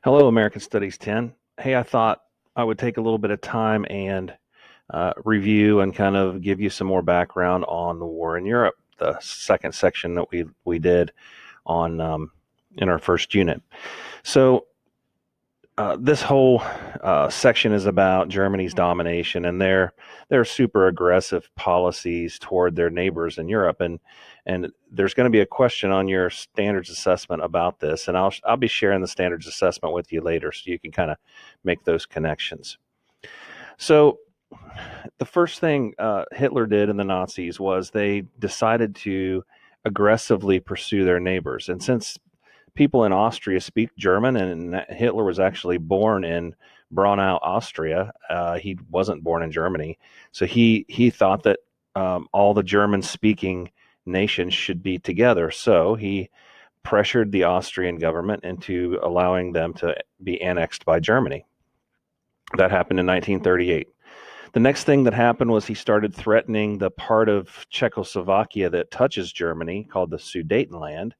Hello, American Studies 10. Hey, I thought I would take a little bit of time and review and kind of give you some more background on the war in Europe, the second section that we did on in our first unit. So this whole section is about Germany's domination and their super aggressive policies toward their neighbors in Europe, and there's going to be a question on your standards assessment about this, and I'll be sharing the standards assessment with you later, so you can kind of make those connections. So the first thing Hitler did and the Nazis was they decided to aggressively pursue their neighbors, and since people in Austria speak German, and Hitler was actually born in Braunau, Austria. He wasn't born in Germany, so he thought that all the German-speaking nations should be together. So he pressured the Austrian government into allowing them to be annexed by Germany. That happened in 1938. The next thing that happened was he started threatening the part of Czechoslovakia that touches Germany, called the Sudetenland,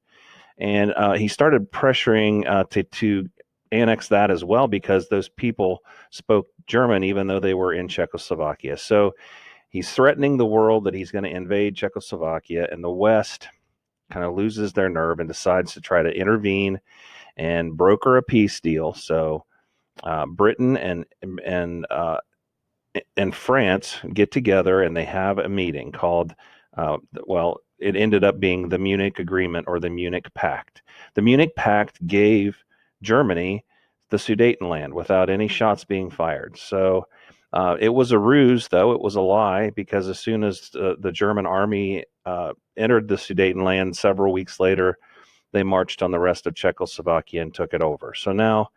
and he started pressuring to annex that as well because those people spoke German even though they were in Czechoslovakia. So he's threatening the world that he's going to invade Czechoslovakia, and the West kind of loses their nerve and decides to try to intervene and broker a peace deal. So Britain and France get together and they have a meeting called, well, it ended up being the Munich Agreement or the Munich Pact. The Munich Pact gave Germany the Sudetenland without any shots being fired. So it was a ruse, though. It was a lie, because as soon as the German army entered the Sudetenland several weeks later, they marched on the rest of Czechoslovakia and took it over. So now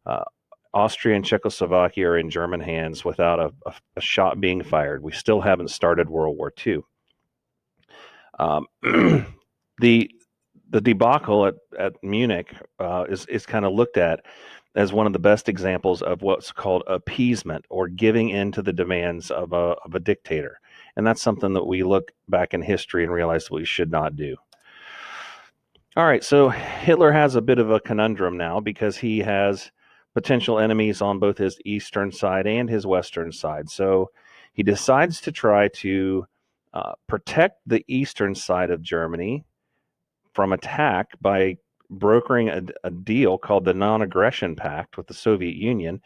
uh, Austria and Czechoslovakia are in German hands without a shot being fired. We still haven't started World War II. Um, the the debacle at Munich is kind of looked at as one of the best examples of what's called appeasement, or giving in to the demands of a dictator. And that's something that we look back in history and realize we should not do. All right, so Hitler has a bit of a conundrum now because he has potential enemies on both his eastern side and his western side. So he decides to try to protect the eastern side of Germany from attack by brokering a deal called the Non Aggression Pact with the Soviet Union.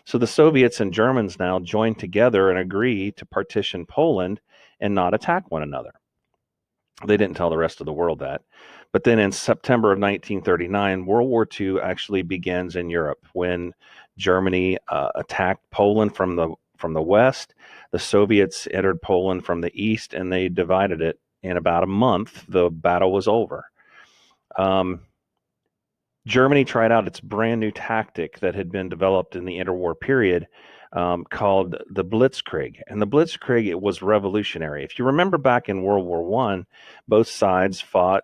So the Soviets and Germans now join together and agree to partition Poland and not attack one another. They didn't tell the rest of the world that. But then in September of 1939, World War II actually begins in Europe when Germany attacked Poland from the west. The Soviets entered Poland from the east, and they divided it. In about a month, the battle was over. Um, Germany tried out its brand new tactic that had been developed in the interwar period, called the Blitzkrieg. And the Blitzkrieg, it was revolutionary. If you remember back in World War One, both sides fought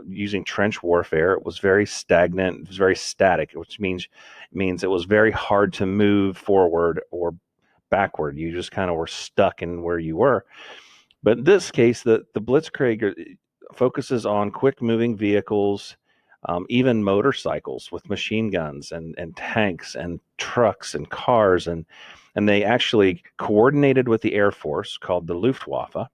using trench warfare. It was very stagnant. It was very static, which means it was very hard to move forward or backward. You just kind of were stuck in where you were. But in this case, the Blitzkrieg focuses on quick moving vehicles, even motorcycles with machine guns and tanks and trucks and cars. And they actually coordinated with the Air Force, called the Luftwaffe,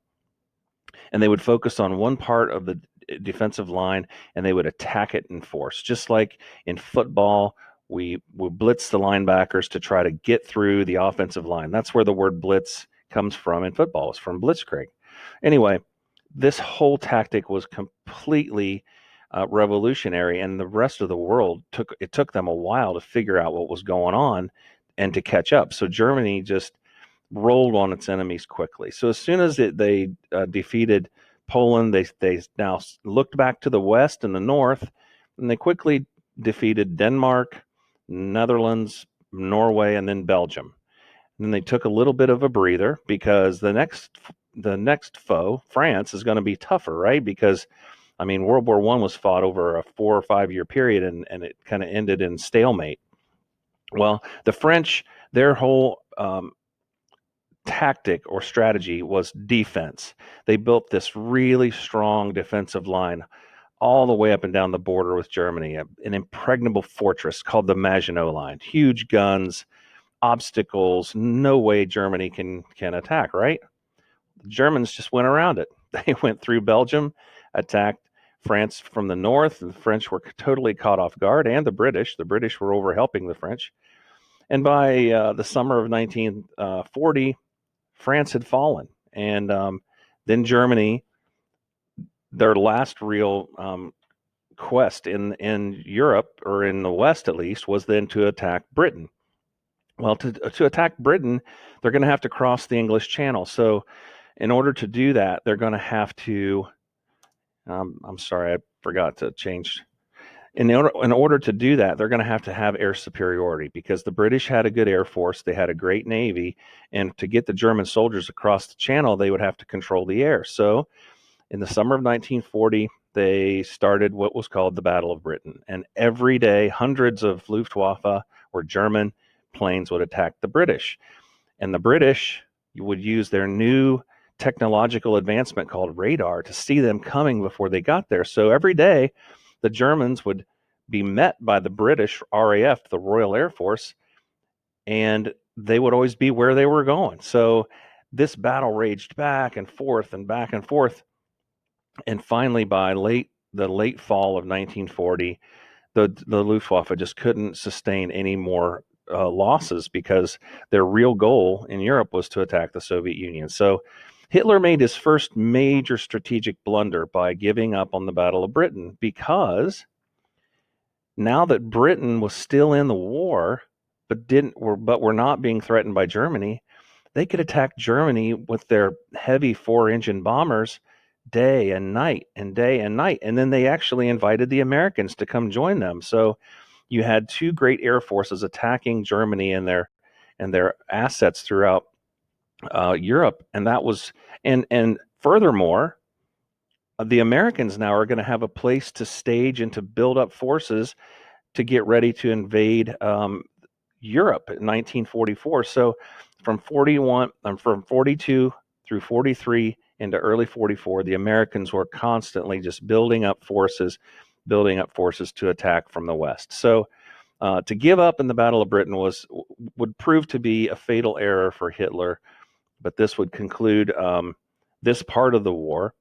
and they would focus on one part of the defensive line and they would attack it in force. Just like in football, we would blitz the linebackers to try to get through the offensive line. That's where the word blitz comes from in football. It's from Blitzkrieg. Anyway, this whole tactic was completely revolutionary, and the rest of the world took them a while to figure out what was going on and to catch up. So Germany just rolled on its enemies quickly. So as soon as they defeated Poland, they now looked back to the west and the north, and they quickly defeated Denmark, Netherlands, Norway, and then Belgium. And then they took a little bit of a breather because the next foe, France, is going to be tougher, right? Because I mean, World War One was fought over a 4 or 5 year period, and it kind of ended in stalemate. Well, the French, their whole tactic or strategy was defense. They built this really strong defensive line all the way up and down the border with Germany, an impregnable fortress called the Maginot Line. Huge guns, obstacles, no way Germany can attack, right? The Germans just went around it. They went through Belgium, attacked France from the north, and the French were totally caught off guard, and the British. The British were over helping the French. And by the summer of 1940, France had fallen. And then Germany, their last real quest in Europe, or in the West at least, was then to attack Britain. Well, to attack Britain, they're going to have to cross the English Channel. So in order to do that, they're going to have to. I'm sorry, I forgot to change. In order to do that, they're going to have air superiority, because the British had a good air force, they had a great navy, and to get the German soldiers across the channel, they would have to control the air. So, in the summer of 1940, they started what was called the Battle of Britain, and every day, hundreds of Luftwaffe, or German planes, would attack the British, and the British would use their new technological advancement called radar to see them coming before they got there. So every day, the Germans would be met by the British RAF, the Royal Air Force, and they would always be where they were going. So this battle raged back and forth and back and forth. And finally, by the late fall of 1940, the Luftwaffe just couldn't sustain any more losses, because their real goal in Europe was to attack the Soviet Union. So Hitler made his first major strategic blunder by giving up on the Battle of Britain, because now that Britain was still in the war, but were not being threatened by Germany, they could attack Germany with their heavy 4-engine bombers day and night and day and night. And then they actually invited the Americans to come join them. So you had two great air forces attacking Germany and their assets throughout Europe, and that was and furthermore, the Americans now are going to have a place to stage and to build up forces to get ready to invade Europe in 1944. So from 42 through 43 into early 44, the Americans were constantly just building up forces to attack from the west. So to give up in the Battle of Britain would prove to be a fatal error for Hitler, but this would conclude this part of the war.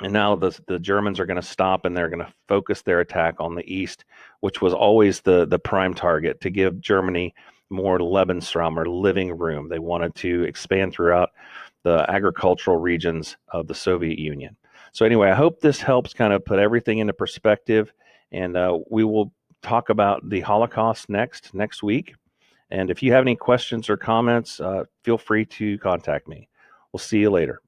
And now the Germans are going to stop, and they're going to focus their attack on the east, which was always the prime target, to give Germany more Lebensraum, or living room. They wanted to expand throughout the agricultural regions of the Soviet Union. So anyway, I hope this helps kind of put everything into perspective, and we will talk about the Holocaust next week. And if you have any questions or comments, feel free to contact me. We'll see you later.